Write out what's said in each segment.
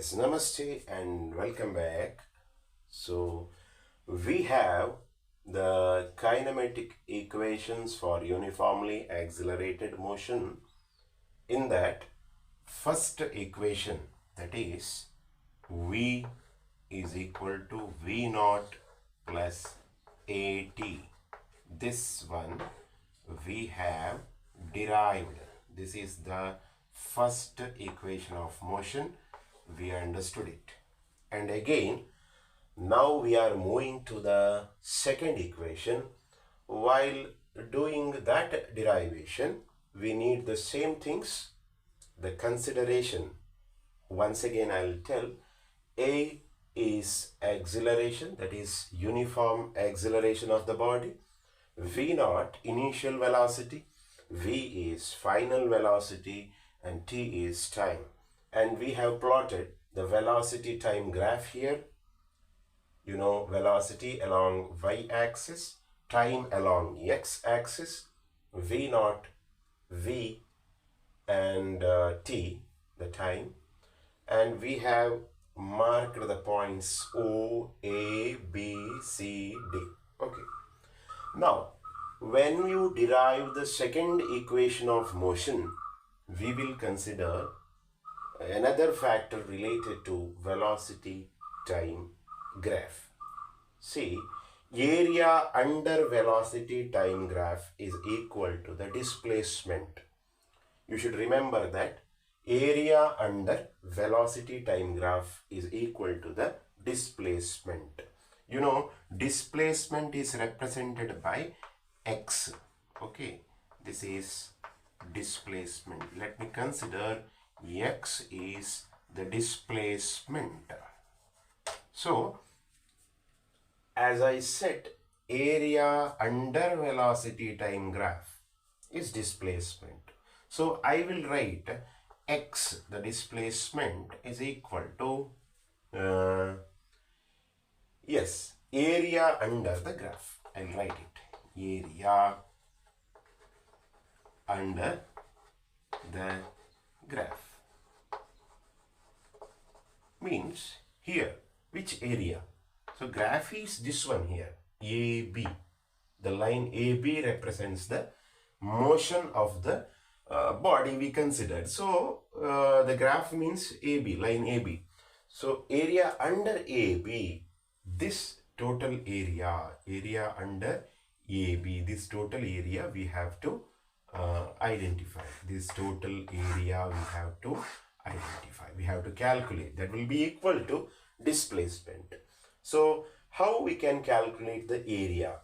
Yes, namaste and welcome back. So, we have the kinematic equations for uniformly accelerated motion. In that first equation, that is V is equal to V naught plus AT. This one we have derived. This is the first equation of motion. We understood it. And again, now we are moving to the second equation. While doing that derivation, we need the same things. The consideration, once again I will tell, A is acceleration, that is uniform acceleration of the body. V naught initial velocity, V is final velocity, and T is time. And we have plotted the velocity time graph here. You know, velocity along y-axis, time along x-axis, V naught, V and T, the time. And we have marked the points O, A, B, C, D. Okay. Now, when you derive the second equation of motion, we will consider another factor related to velocity time graph. See, area under velocity time graph is equal to the displacement. You should remember that area under velocity time graph is equal to the displacement. You know, displacement is represented by x. Okay, this is displacement. Let me consider x is the displacement. So, as I said, area under velocity time graph is displacement. So, I will write x, the displacement, is equal to yes, area under the graph. I'll write it. Area under the graph means here, which area? So graph is this one here, AB. The line AB represents the motion of the body we considered. So the graph means AB, line AB. So area under AB, this total area under AB, this total area we have to identify. This total area we have to identify. We have to calculate. That will be equal to displacement. So how we can calculate the area?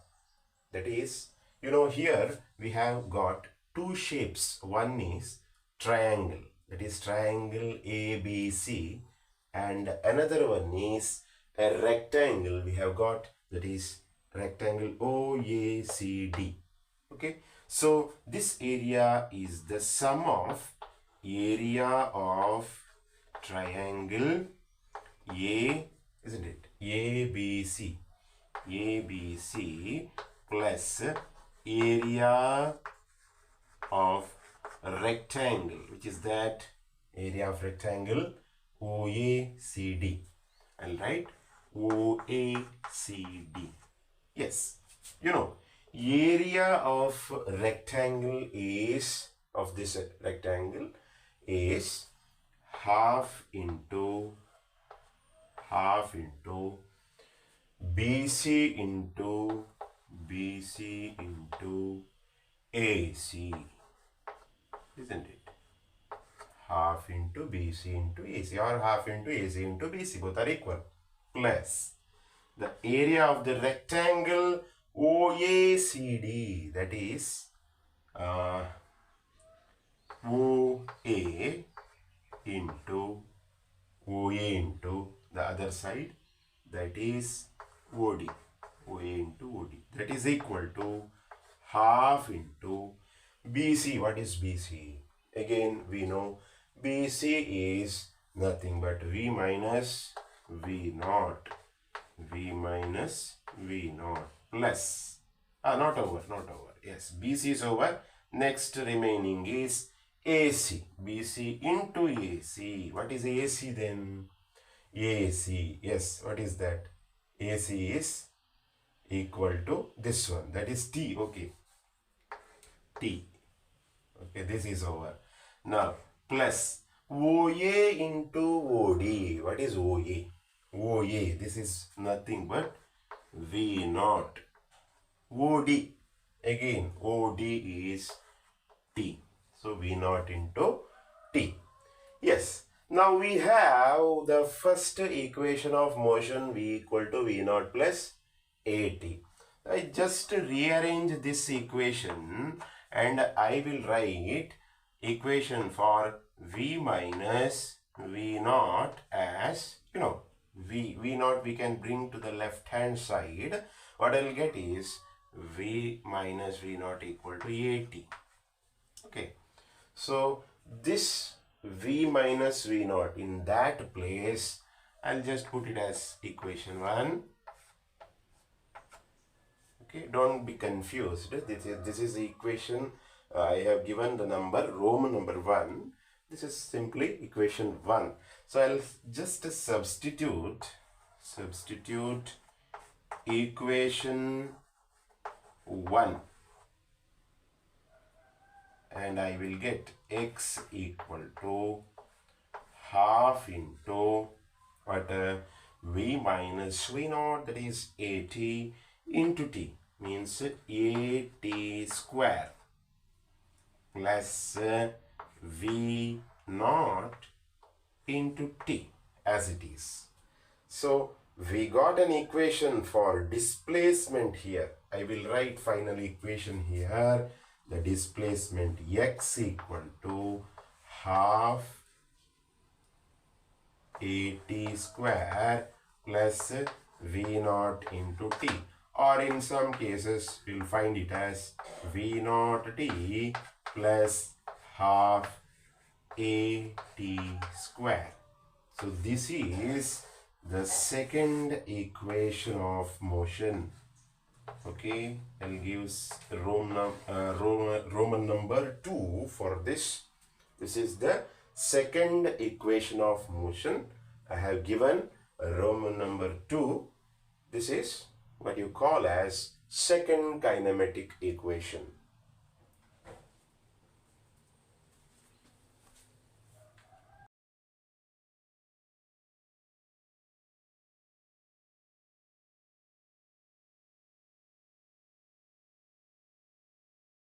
That is, you know, here we have got two shapes. One is triangle, that is triangle ABC, and another one is a rectangle we have got, that is rectangle OACD. Okay, so this area is the sum of area of triangle A, isn't it? ABC plus area of rectangle, which is that area of rectangle OACD. I'll write OACD. Yes, you know, area of rectangle is, of this rectangle is half into BC into AC, isn't it? Half into BC into AC, or half into AC into BC, both are equal, plus the area of the rectangle OACD, that is OA into the other side, that is OA into OD, that is equal to half into BC. What is BC? Again, we know BC is nothing but V minus V naught plus, not over, yes, BC is over. Next remaining is AC, BC into AC. What is AC then? AC. Yes, what is that? AC is equal to this one. That is T. Okay. T. Okay, this is over. Now, plus OA into OD. What is OA? OA. This is nothing but V naught. OD. Again, OD is T. So, V naught into T. Yes. Now we have the first equation of motion V equal to V naught plus AT. I just rearrange this equation and I will write equation for V minus V naught as, V naught we can bring to the left hand side. What I will get is V minus V naught equal to AT. Okay. So this V minus V naught in that place, I'll just put it as equation 1. Okay, don't be confused. This is the equation. I have given the number Roman number 1. This is simply equation 1. So I'll just substitute equation 1. And I will get x equal to half into what v minus v naught, that is at into t, means at square plus v naught into t as it is. So we got an equation for displacement here. I will write final equation here. The displacement x equal to half at square plus v naught into t, or in some cases we'll find it as v naught t plus half at square. So this is the second equation of motion. Okay, I'll give Roman number 2 for this. This is the second equation of motion. I have given Roman number 2. This is what you call as second kinematic equation.